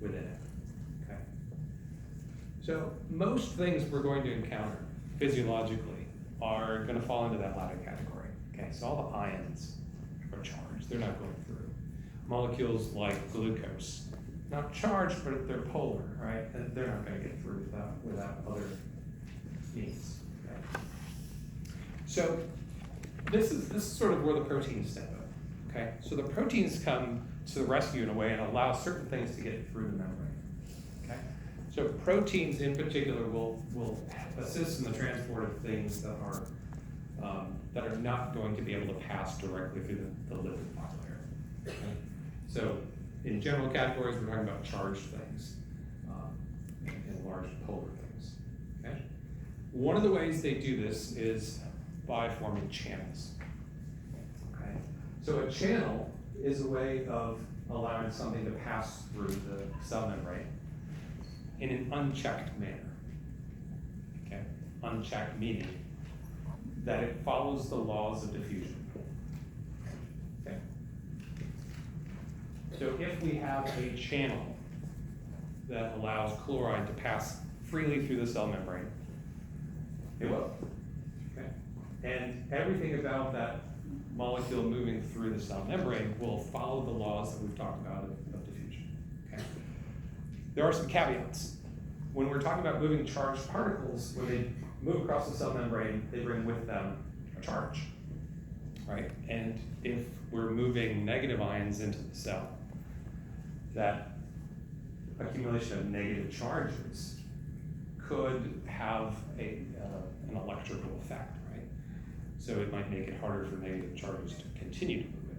within it. Okay. So most things we're going to encounter physiologically are going to fall into that latter category. Okay, so all the ions are charged; they're not going through. Molecules like glucose, not charged, but they're polar, right? And they're not going to get through without other means. Okay? So this is sort of where the proteins step in. Okay, so the proteins come to the rescue in a way and allow certain things to get through the membrane. Okay, so proteins in particular will assist in the transport of things that are not going to be able to pass directly through the lipid bilayer. Okay? So in general categories, we're talking about charged things and large polar things. Okay? One of the ways they do this is by forming channels. Okay? So a channel is a way of allowing something to pass through the cell membrane in an unchecked manner. Okay? Unchecked meaning that it follows the laws of diffusion. Okay? So if we have a channel that allows chloride to pass freely through the cell membrane, it will. Okay? And everything about that molecule moving through the cell membrane will follow the laws that we've talked about of diffusion. Okay? There are some caveats. When we're talking about moving charged particles, when they move across the cell membrane, they bring with them a charge, right? And if we're moving negative ions into the cell, that accumulation of negative charges could have an electrical effect, right? So it might make it harder for negative charges to continue to move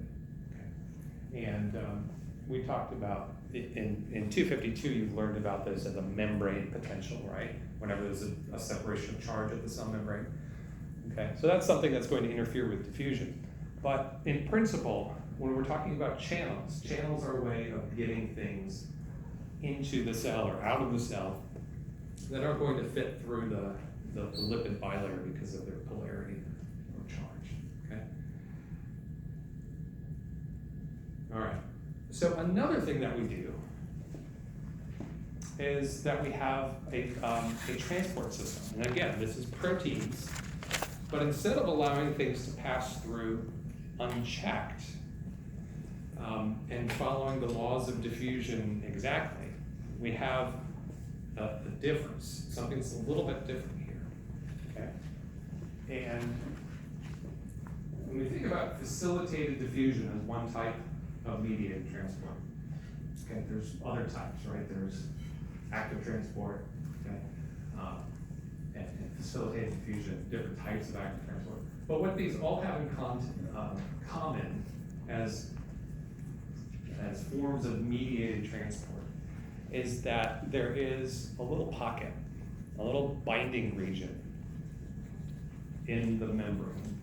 in. Okay? And we talked about, in 252, you've learned about this as a membrane potential, right? Whenever there's a separation of charge at the cell membrane. Okay, so that's something that's going to interfere with diffusion. But in principle, when we're talking about channels, channels are a way of getting things into the cell or out of the cell that aren't going to fit through the lipid bilayer because of their polarity or charge. Okay. All right. So another thing that we do is that we have a transport system. And again, this is proteins, but instead of allowing things to pass through unchecked and following the laws of diffusion exactly, we have a difference. Something's a little bit different here. Okay? And when we think about facilitated diffusion as one type of mediated transport, okay, there's other types, right? There's active transport, okay, and facilitated diffusion, different types of active transport. But what these all have in common as forms of mediated transport is that there is a little pocket, a little binding region in the membrane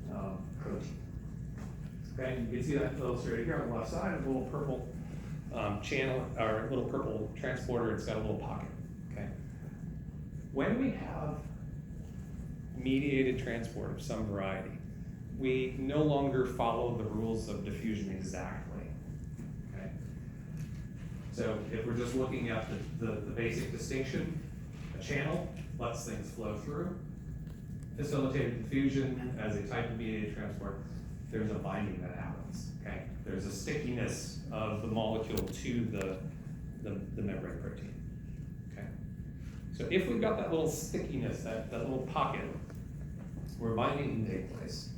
protein. Okay, you can see that illustrated here on the left side, a little purple channel, or a little purple transporter, it's got a little pocket, okay? When we have mediated transport of some variety, we no longer follow the rules of diffusion exactly, okay? So if we're just looking at the basic distinction, a channel lets things flow through. Facilitated diffusion as a type of mediated transport, there's a binding that happens, okay? There's a stickiness of the molecule to the membrane protein, okay? So if we've got that little stickiness, that little pocket where binding can take place,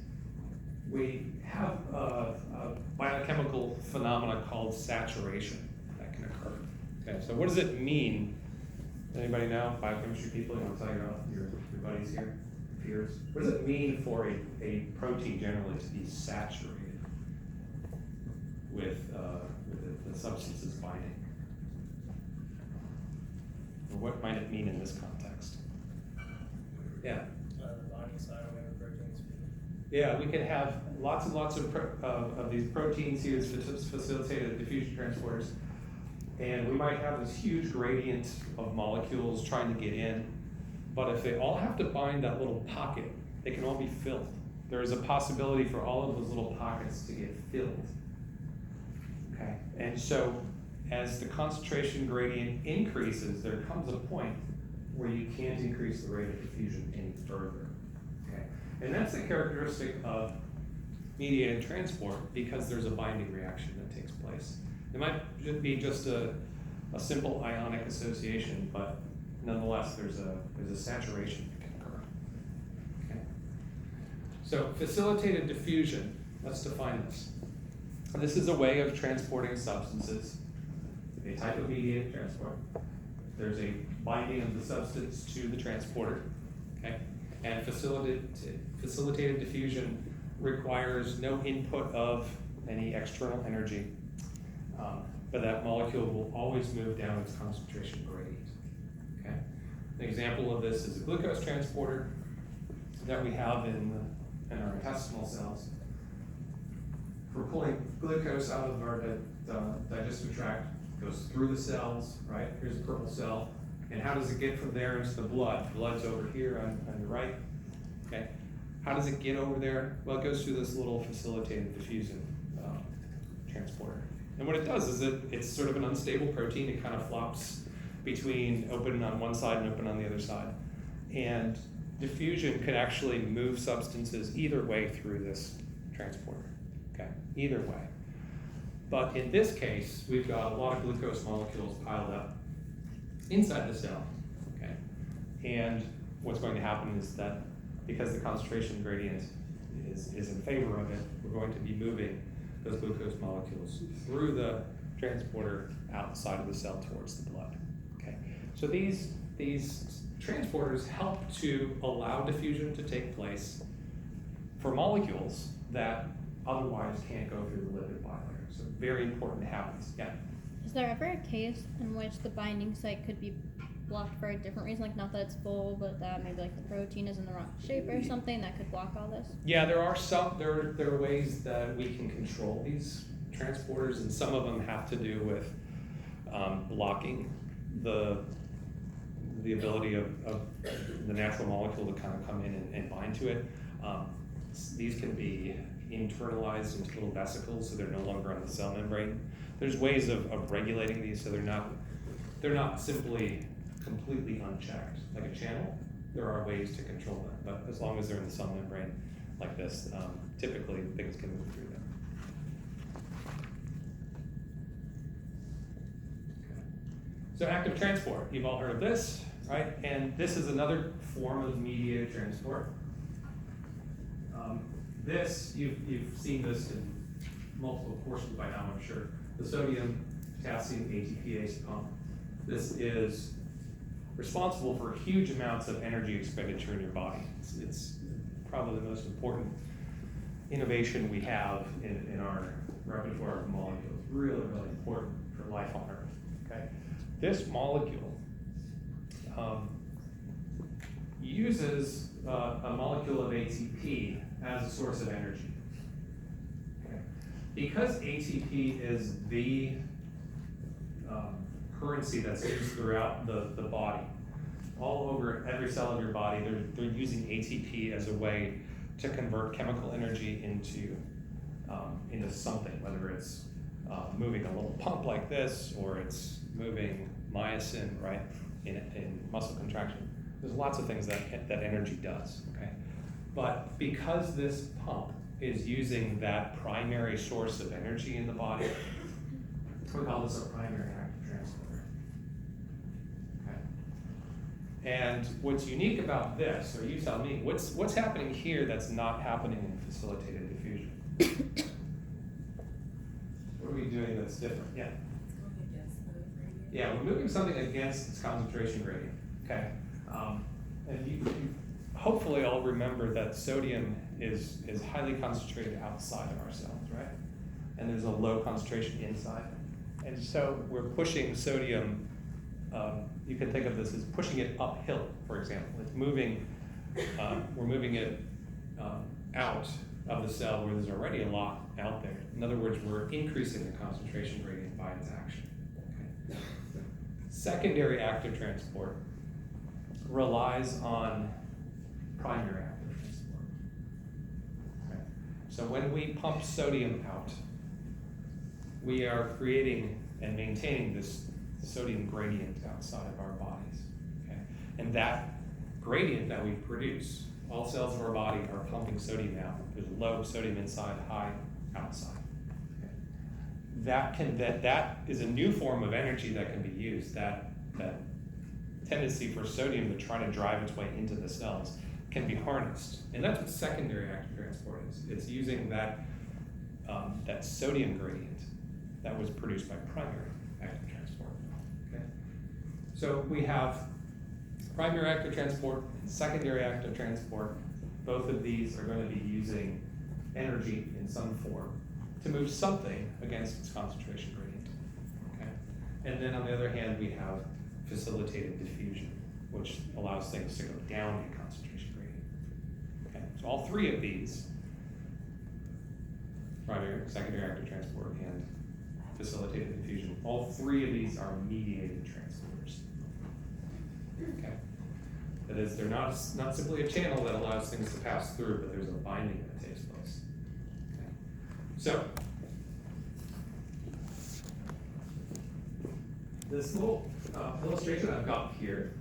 we have a biochemical phenomena called saturation that can occur, okay? So what does it mean? Anybody know? Biochemistry people, you know what I'm talking about? Your buddies here? Peers. What does it mean for a protein generally to be saturated with the substances binding? Or what might it mean in this context? Yeah. The binding side of the proteins. Yeah, we could have lots and lots of these proteins here as facilitated diffusion transporters, and we might have this huge gradient of molecules trying to get in. But if they all have to bind that little pocket, they can all be filled. There is a possibility for all of those little pockets to get filled. Okay, and so as the concentration gradient increases, there comes a point where you can't increase the rate of diffusion any further. Okay? And that's the characteristic of mediated transport, because there's a binding reaction that takes place. It might be just a simple ionic association, but nonetheless, there's a saturation that can occur. Okay? So facilitated diffusion, let's define this. This is a way of transporting substances, a type of mediated transport. There's a binding of the substance to the transporter, okay? And facilitated diffusion requires no input of any external energy, but that molecule will always move down its concentration gradient, okay? An example of this is a glucose transporter that we have in our intestinal cells. We're pulling glucose out of our digestive tract, goes through the cells, right? Here's a purple cell. And how does it get from there into the blood? Blood's over here on your right, okay? How does it get over there? Well, it goes through this little facilitated diffusion transporter. And what it does is it's sort of an unstable protein. It kind of flops between open on one side and open on the other side. And diffusion can actually move substances either way through this transporter. Okay, either way. But in this case, we've got a lot of glucose molecules piled up inside the cell, okay? And what's going to happen is that because the concentration gradient is in favor of it, we're going to be moving those glucose molecules through the transporter outside of the cell towards the blood, okay? So these transporters help to allow diffusion to take place for molecules that otherwise can't go through the lipid bilayer. So very important to have this. Yeah. Is there ever a case in which the binding site could be blocked for a different reason, like not that it's full, but that maybe like the protein is in the wrong shape or something that could block all this? Yeah, there are ways that we can control these transporters, and some of them have to do with blocking the ability of the natural molecule to kind of come in and bind to it. These can be internalized into little vesicles, so they're no longer on the cell membrane. There's ways of regulating these so they're not simply completely unchecked. Like a channel, there are ways to control them, but as long as they're in the cell membrane like this, typically things can move through them. Okay. So active transport, you've all heard of this, right? And this is another form of mediated transport. You've seen this in multiple courses by now, I'm sure. The sodium potassium ATPase pump. This is responsible for huge amounts of energy expenditure in your body. It's probably the most important innovation we have in our repertoire of molecules. Really, really important for life on Earth, okay? This molecule uses a molecule of ATP as a source of energy. Okay. Because ATP is the currency that's used throughout the body, all over every cell of your body, they're using ATP as a way to convert chemical energy into something, whether it's moving a little pump like this, or it's moving myosin, right, in muscle contraction. There's lots of things that energy does, okay? But because this pump is using that primary source of energy in the body, we call this a primary active transporter. Okay. And what's unique about this, or you tell me, what's happening here that's not happening in facilitated diffusion? What are we doing that's different? Yeah. Yeah, we're moving something against its concentration gradient. Okay. And you hopefully all remember that sodium is highly concentrated outside of our cells, right? And there's a low concentration inside. And so we're pushing sodium, you can think of this as pushing it uphill, for example. It's moving, we're moving it out of the cell where there's already a lot out there. In other words, we're increasing the concentration gradient by its action. Okay. Secondary active transport relies on primary active transport. Okay. So when we pump sodium out, we are creating and maintaining this sodium gradient outside of our bodies, okay? And that gradient that we produce, all cells of our body are pumping sodium out. There's low sodium inside, high outside. Okay? That is a new form of energy that can be used. That tendency for sodium to try to drive its way into the cells can be harnessed, and that's what secondary active transport is. It's using that sodium gradient that was produced by primary active transport. Okay? So we have primary active transport and secondary active transport. Both of these are going to be using energy in some form to move something against its concentration gradient. Okay? And then on the other hand, we have facilitated diffusion, which allows things to go down in concentration gradient. Okay? So all three of these, primary, secondary active transport, and facilitated diffusion, all three of these are mediated transporters. Okay? That is, they're not simply a channel that allows things to pass through, but there's a binding that takes place. Okay? So, this little illustration I've got here,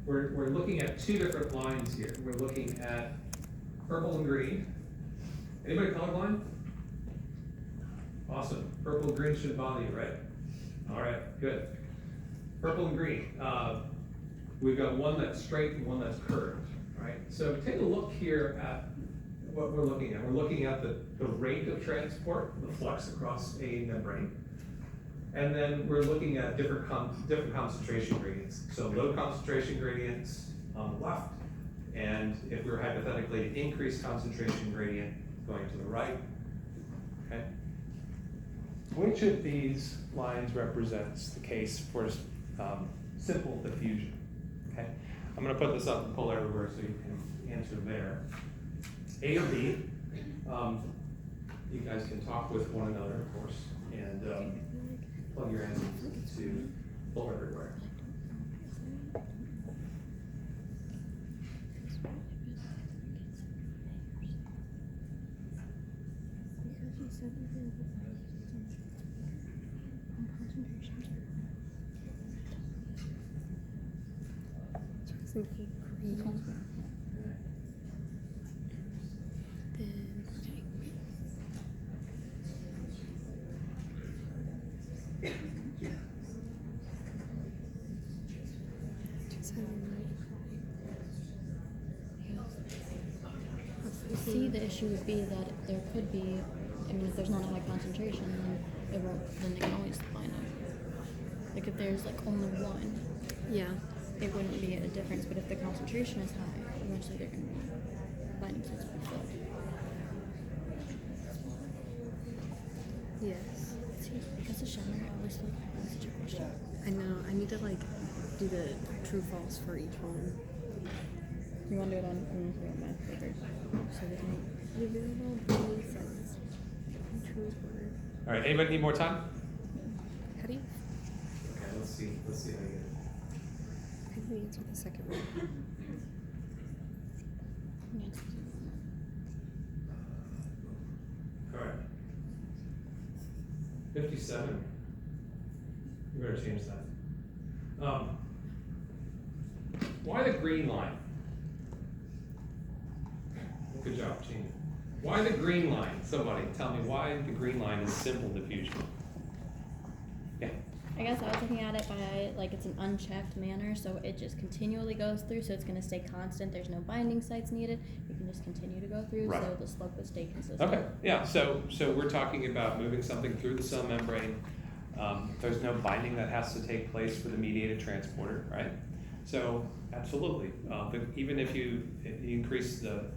we're looking at two different lines here. We're looking at purple and green. Anybody colorblind? Awesome. Purple and green shouldn't bother you, right? All right, good. Purple and green. We've got one that's straight and one that's curved, right? So take a look here at what we're looking at. We're looking at the rate of transport, the flux across a membrane. And then we're looking at different concentration gradients. So low concentration gradients on the left, and if we were hypothetically to increase concentration gradient going to the right, okay? Which of these lines represents the case for simple diffusion? Okay, I'm going to put this up and pull everywhere so you can answer there. A or B. You guys can talk with one another, of course, and plug your answers to pull everywhere. See, the issue would be that there could be, I mean, if there's not a high concentration, then they can always find it. Like if there's like only one, Yeah. it wouldn't be a difference. But if the concentration is high, eventually they're going to be binding sites will be filled. Yes. See, because of Schindler, I always like such a question. I know. I need to like do the true false for each one. You want to do it on my paper so we can. The variable binding sites. True is word. All right, anybody need more time? How do you? Okay, let's see how you get it. How do you answer the second one? Yes. All right. 57. We better change that. Why the green line? Good job, changing. Why the green line? Somebody tell me why the green line is simple diffusion. Yeah. I guess I was looking at it by like it's an unchecked manner, so it just continually goes through, so it's going to stay constant. There's no binding sites needed. You can just continue to go through, Right. so the slope would stay consistent. Okay. Yeah. So we're talking about moving something through the cell membrane. There's no binding that has to take place for the mediated transporter, right? So absolutely. But even if you increase the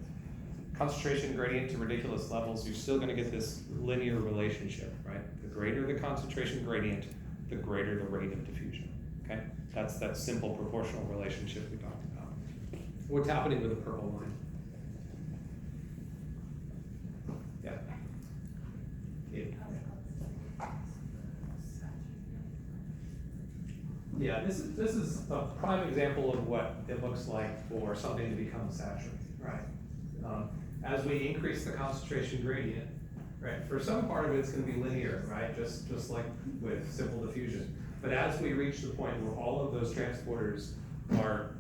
concentration gradient to ridiculous levels, you're still going to get this linear relationship, right? The greater the concentration gradient, the greater the rate of diffusion. Okay, that's that simple proportional relationship we talked about. What's happening with the purple line? Yeah. Yeah, this is a prime example of what it looks like for something to become saturated, right? As we increase the concentration gradient, right? For some part of it's gonna be linear, right? Just like with simple diffusion. But as we reach the point where all of those transporters are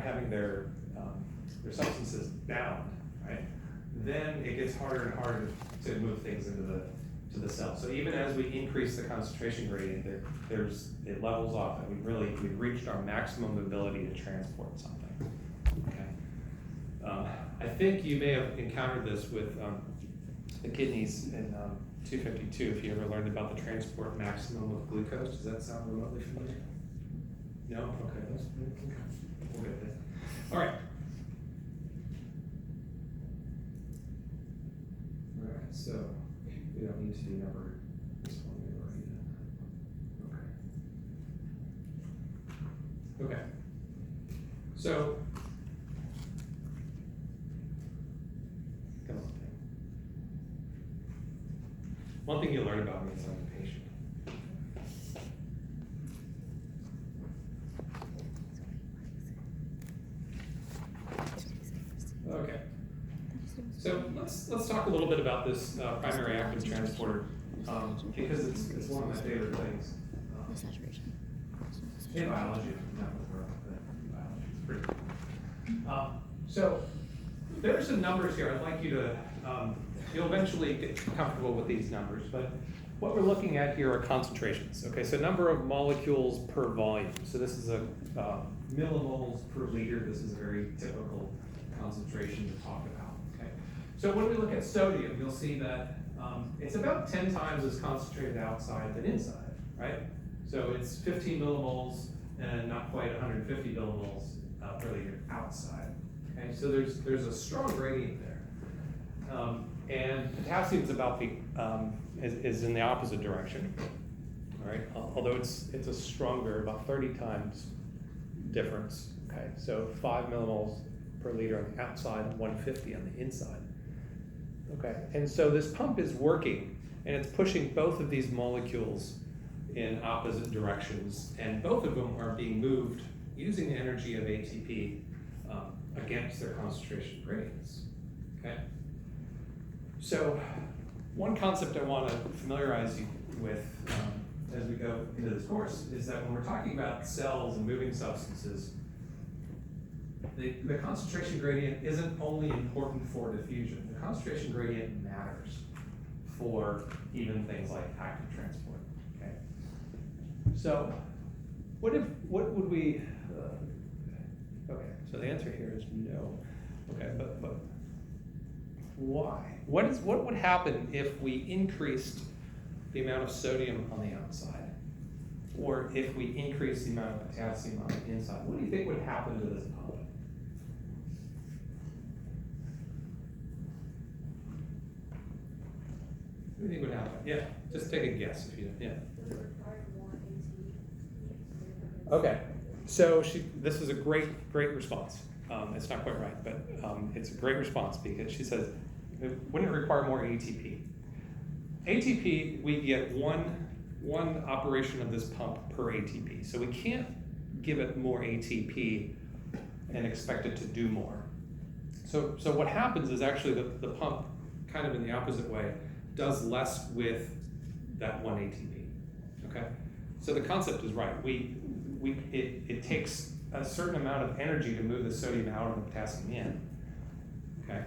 having their substances bound, right? Then it gets harder and harder to move things into the cell. So even as we increase the concentration gradient, it levels off, and we've reached our maximum ability to transport something. Okay. I think you may have encountered this with the kidneys in 252, if you ever learned about the transport maximum of glucose. Does that sound remotely familiar? No? Okay, we'll get there. All right. All right, so we don't need to number this one, we've already done that. Okay. Okay. So, come on. One thing you learn about me is I'm impatient. Okay. So let's talk a little bit about this primary active transporter, because it's one of my favorite things. The saturation. In biology, not with work, but in biology, it's pretty cool. So there are some numbers here. I'd like you to, you'll eventually get comfortable with these numbers, but what we're looking at here are concentrations. Okay, so number of molecules per volume. So this is a millimoles per liter. This is a very typical concentration to talk about. Okay, so when we look at sodium, you'll see that it's about 10 times as concentrated outside than inside, right? So it's 15 millimoles and not quite 150 millimoles per liter outside. Okay, so there's a strong gradient there. And potassium's about the is in the opposite direction. All right, although it's a stronger, about 30 times difference. Okay, so 5 millimoles per liter on the outside and 150 on the inside. Okay, and so this pump is working, and it's pushing both of these molecules in opposite directions, and both of them are being moved using the energy of ATP against their concentration gradients. Okay, so one concept I want to familiarize you with as we go into this course is that when we're talking about cells and moving substances, the concentration gradient isn't only important for diffusion. The concentration gradient matters for even things like active transport. Okay. So, what would we? Okay. So the answer here is no. Okay, but why? What would happen if we increased the amount of sodium on the outside, or if we increased the amount of potassium on the inside? What do you think would happen to this pump? What do you think would happen? Yeah, just take a guess if you, yeah. Okay, so this is a great response. It's not quite right, but it's a great response because she says, wouldn't it require more ATP? ATP, we get one operation of this pump per ATP. So we can't give it more ATP and expect it to do more. So what happens is actually the pump, kind of in the opposite way, does less with that one ATP. Okay, so the concept is right. It takes a certain amount of energy to move the sodium out and the potassium in. Okay,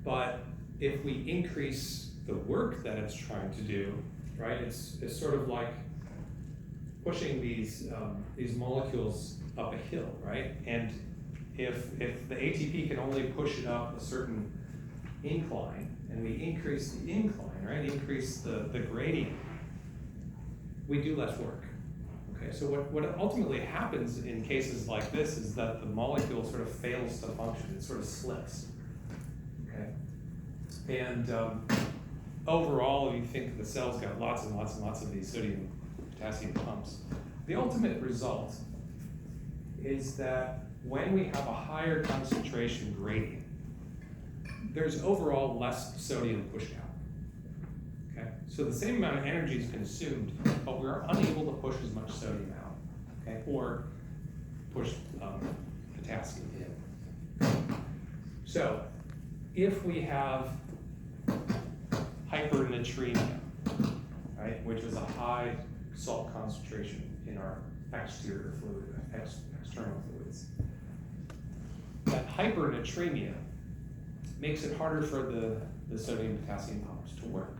but if we increase the work that it's trying to do, right? It's sort of like pushing these molecules up a hill, right? And if the ATP can only push it up a certain incline, and we increase the incline, right? Increase the gradient, we do less work. Okay, so what ultimately happens in cases like this is that the molecule sort of fails to function, it sort of slips. Okay, and overall, you think the cell's got lots and lots and lots of these sodium potassium pumps. The ultimate result is that when we have a higher concentration gradient, there's overall less sodium pushed out. Okay, so the same amount of energy is consumed, but we're unable to push as much sodium out, okay, or push potassium in. So if we have hypernatremia, right, which is a high salt concentration in our exterior fluid, external fluids. That hypernatremia makes it harder for the sodium potassium pumps to work.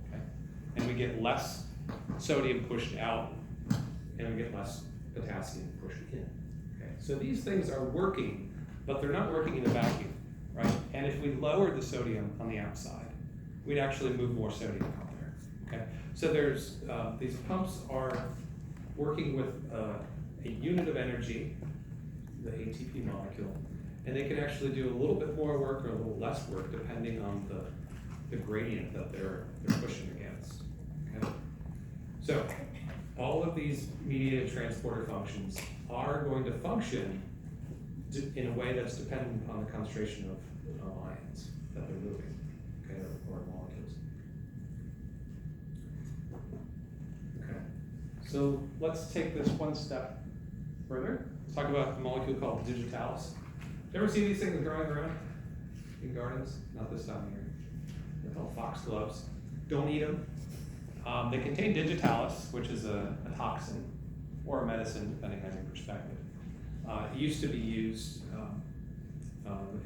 Okay? And we get less sodium pushed out, and we get less potassium pushed in. Okay? So these things are working, but they're not working in a vacuum, right? And if we lowered the sodium on the outside, we'd actually move more sodium out there. Okay? So there's these pumps are working with a unit of energy, the ATP molecule, and they can actually do a little bit more work or a little less work depending on the gradient that they're pushing against. Okay? So all of these mediated transporter functions are going to function in a way that's dependent upon the concentration of ions that they're moving, okay, or molecules. Okay, so let's take this one step further. Let's talk about a molecule called digitalis. You ever see these things growing around in gardens? Not this time of year. They're called foxgloves. Don't eat them. They contain digitalis, which is a toxin or a medicine, depending on your perspective. It used to be used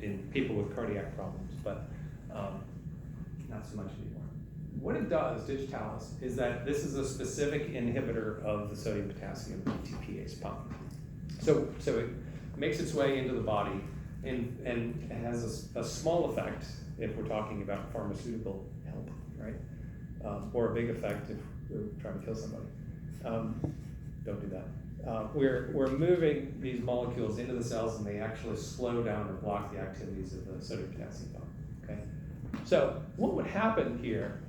in people with cardiac problems, but not so much anymore. What it does, digitalis, is that this is a specific inhibitor of the sodium potassium ATPase pump. So it makes its way into the body and it has a small effect if we're talking about pharmaceutical help, right? Or a big effect if we're trying to kill somebody. Don't do that. We're moving these molecules into the cells and they actually slow down or block the activities of the sodium potassium pump, okay? So what would happen here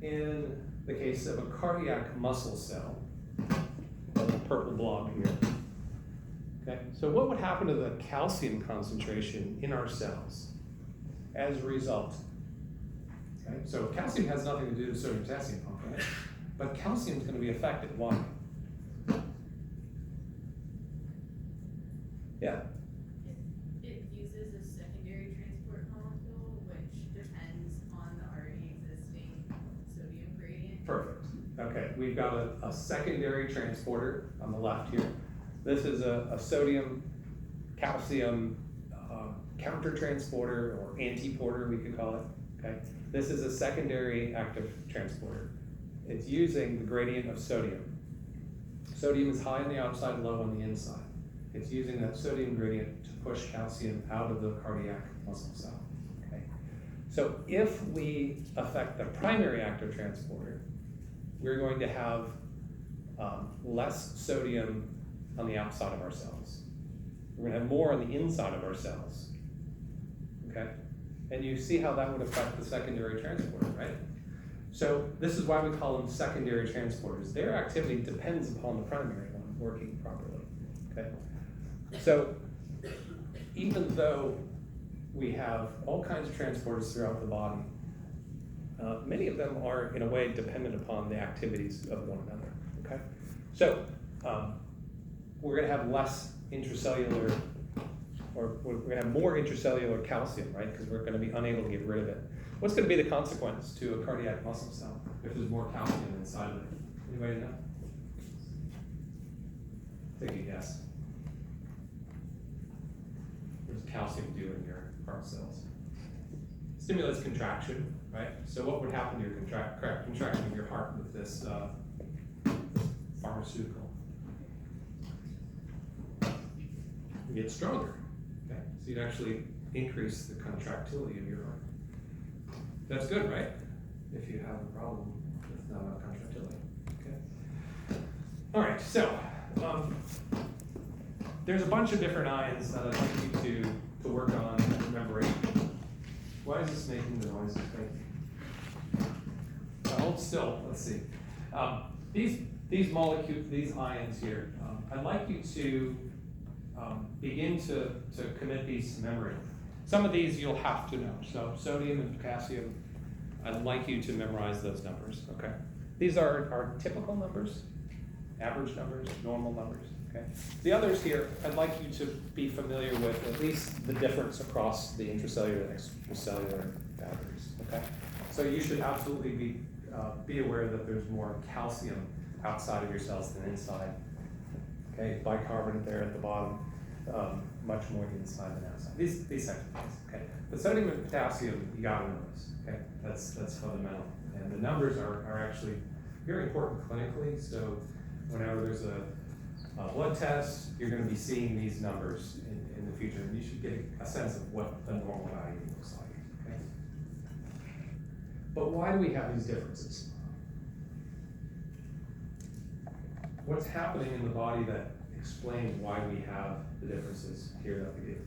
in the case of a cardiac muscle cell, the purple blob here, okay? So what would happen to the calcium concentration in our cells as a result? Okay? So calcium has nothing to do with the sodium potassium pump, right? But calcium is going to be affected. Why? Yeah. It uses a secondary transport molecule, which depends on the already existing sodium gradient. Perfect. Okay, we've got a secondary transporter on the left here. This is a sodium calcium counter transporter or antiporter, we could call it. Okay, this is a secondary active transporter. It's using the gradient of sodium. Sodium is high on the outside, low on the inside. It's using that sodium gradient to push calcium out of the cardiac muscle cell. Okay, so if we affect the primary active transporter, we're going to have less sodium on the outside of our cells. We're going to have more on the inside of our cells. Okay? And you see how that would affect the secondary transporter, right? So this is why we call them secondary transporters. Their activity depends upon the primary one working properly. Okay? So even though we have all kinds of transporters throughout the body, many of them are in a way dependent upon the activities of one another. Okay? So we're going to have less intracellular, or we're going to have more intracellular calcium, right? Because we're going to be unable to get rid of it. What's going to be the consequence to a cardiac muscle cell if there's more calcium inside of it? Anybody know? Take a guess. What does calcium do in your heart cells? Stimulates contraction, right? So what would happen to your contraction of your heart with this pharmaceutical? You get stronger, okay? So you'd actually increase the contractility of your heart. That's good, right? If you have a problem with not enough contractility, okay? All right, so there's a bunch of different ions that I'd like you to work on and remember. Why is this making the noise it's making? Hold still, let's see. These molecules, these ions here, I'd like you to begin to commit these to memory. Some of these you'll have to know. So sodium and potassium, I'd like you to memorize those numbers, okay? These are our typical numbers, average numbers, normal numbers, okay? The others here, I'd like you to be familiar with at least the difference across the intracellular and extracellular boundaries, okay? So you should absolutely be aware that there's more calcium outside of your cells than inside. Okay, bicarbonate there at the bottom, much more inside than outside. These types of things, okay? But sodium and potassium, you gotta know this, okay? That's fundamental. And the numbers are actually very important clinically, so whenever there's a blood test, you're gonna be seeing these numbers in the future, and you should get a sense of what a normal value looks like, okay? But why do we have these differences? What's happening in the body that explains why we have the differences here that we do?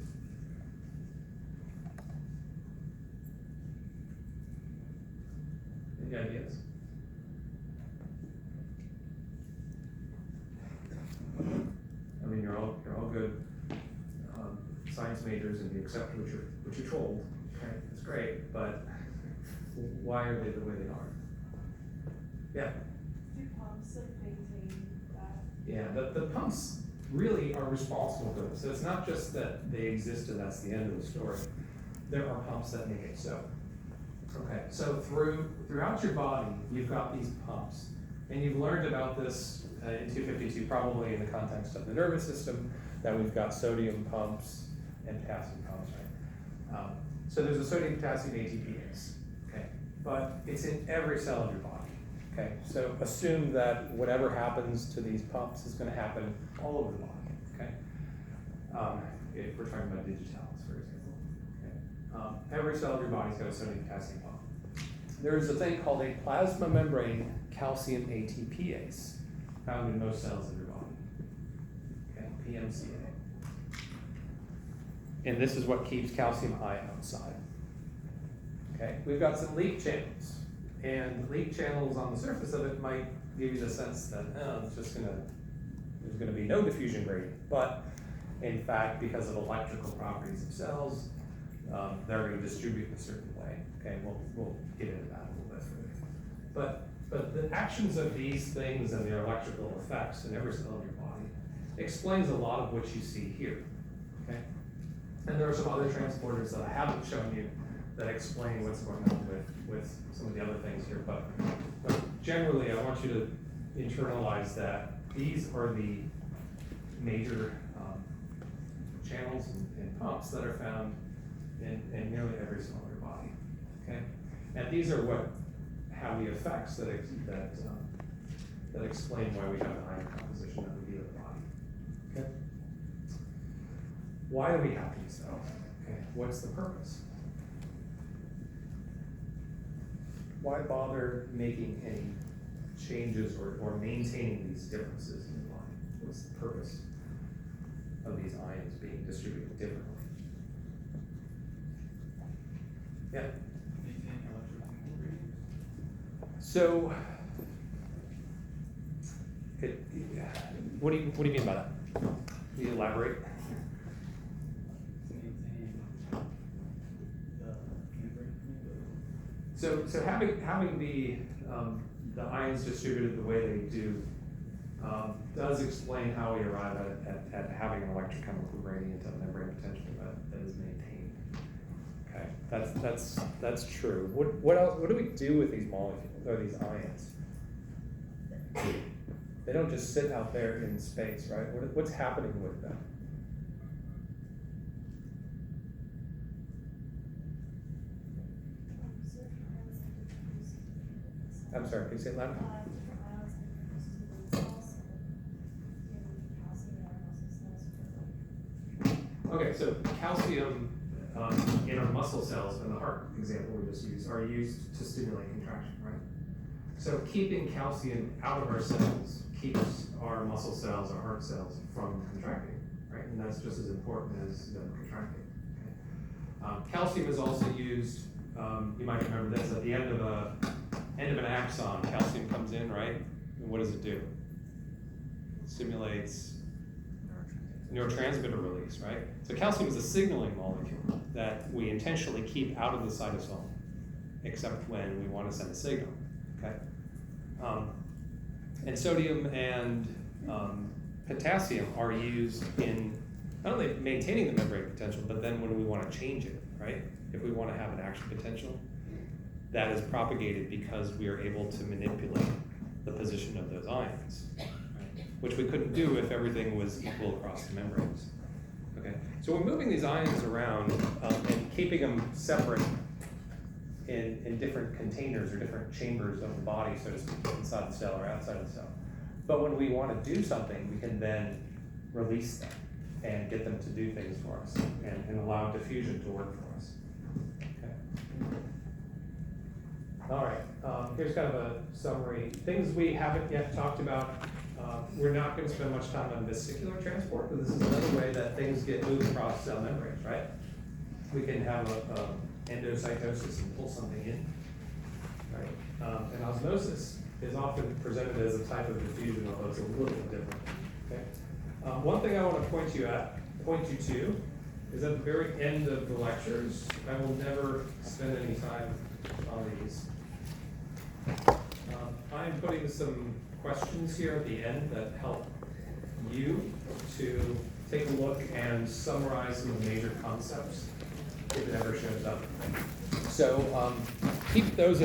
Any ideas? I mean, you're all good science majors and you accept what you're told. Okay, that's great, but why are they the way they are? Yeah. Do pumps maintain that? Yeah, the pumps really are responsible for this. So it's not just that they exist and that's the end of the story. There are pumps that make it so. Okay, so throughout your body, you've got these pumps. And you've learned about this in 252, probably in the context of the nervous system, that we've got sodium pumps and potassium pumps, right? So there's a sodium potassium ATPase, okay? But it's in every cell of your body, okay? So assume that whatever happens to these pumps is gonna happen all over the body, okay? If we're talking about digitalis, for example, okay? Every cell of your body's got a sodium potassium pump. There's a thing called a plasma membrane calcium ATPase found in most cells of your body, okay, PMCA. And this is what keeps calcium high outside. Okay, we've got some leak channels, and leak channels on the surface of it might give you the sense that, there's gonna be no diffusion gradient, but in fact, because of electrical properties of cells, they're gonna distribute in a certain way. Okay, we'll get into that a little bit further. But the actions of these things and their electrical effects in every cell of your body explains a lot of what you see here, okay? And there are some other transporters that I haven't shown you that explain what's going on with some of the other things here, but generally I want you to internalize that these are the major channels and pumps that are found in nearly every cell of your body, okay? And these are what have the effects that explain why we have the ion composition that we do in the body, okay? Why do we have these though? Okay, what's the purpose? Why bother making any changes or maintaining these differences in the body? What's the purpose of these ions being distributed differently? Yeah. So, what do you mean by that? Can you elaborate? So having the ions distributed the way they do does explain how we arrive at having an electrochemical gradient of membrane potential that is maintained. Okay, that's true. What else? What do we do with these molecules or these ions? They don't just sit out there in space, right? What's happening with them? I'm sorry, can you say it louder? Different ions have different uses within cells, so calcium in our muscle cells for Okay, so calcium in our muscle cells, in the heart example we just used, are used to stimulate contraction, right? So keeping calcium out of our cells keeps our muscle cells, our heart cells, from contracting, right? And that's just as important as them contracting. Okay? Calcium is also used, you might remember this, at the end of an axon, calcium comes in, right? And what does it do? It stimulates neurotransmitter release, right? So calcium is a signaling molecule that we intentionally keep out of the cytosol, except when we want to send a signal, okay? And sodium and potassium are used in not only maintaining the membrane potential, but then when we want to change it, right? if we want to have an action potential, that is propagated because we are able to manipulate the position of those ions, right? Which we couldn't do if everything was equal across the membranes. Okay, so we're moving these ions around and keeping them separate in different containers or different chambers of the body, so to speak, inside the cell or outside the cell. But when we want to do something, we can then release them and get them to do things for us and allow diffusion to work for us. Okay. All right, here's kind of a summary. Things we haven't yet talked about. We're not going to spend much time on vesicular transport, but this is another way that things get moved across cell membranes, right? We can have a endocytosis and pull something in, right? And osmosis is often presented as a type of diffusion, although it's a little bit different, okay? One thing I want to point you to, is at the very end of the lectures. I will never spend any time on these. I'm putting some questions here at the end that help you to take a look and summarize some of the major concepts if it ever shows up. So keep those in